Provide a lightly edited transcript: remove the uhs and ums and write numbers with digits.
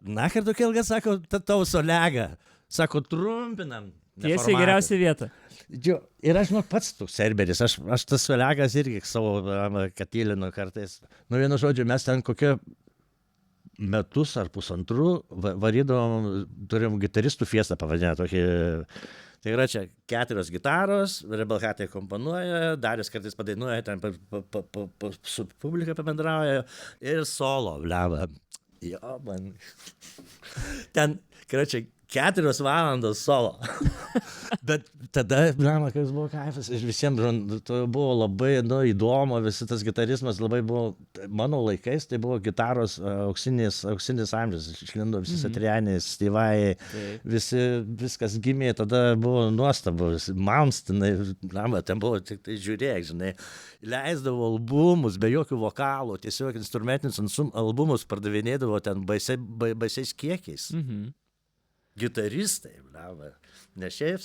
Nachar tokia ilga, sako, tavo solega. Sako, trumpinam. Tiesiai geriausia vieta. Jo, ir aš pats toks serberis, aš tas solegas irgi savo katylinu kartais. Nu, vienu žodžiu, mes ten kokie metus ar pusantrų varydavom, turim gitaristų fiestą pavadinę tokį. Tai yra čia 4 gitaros, Rebelhatė komponuoja, Darius kartais padainuoja, ten su publika pabendrauja ir solo, bleva. Jo, man. Ten, čia 4 valandos solo. Bet tada, blema, kas buvo kaifas, ir visiems buvo labai įdomu, visi tas gitarizmas labai buvo, mano laikais tai buvo gitaros auksinis amžius, išlindo visi Satrianiai, Styvai, viskas gimė, tada buvo nuostabu, Malmstinai, blema, ten buvo tik tai žiūrėk, žinai, leisdavo albumus be jokių vokalų, tiesiog instrumentinius albumus pardavinėdavo ten baisiais kiekiais. Gitaristai, bleva, ne šiaip.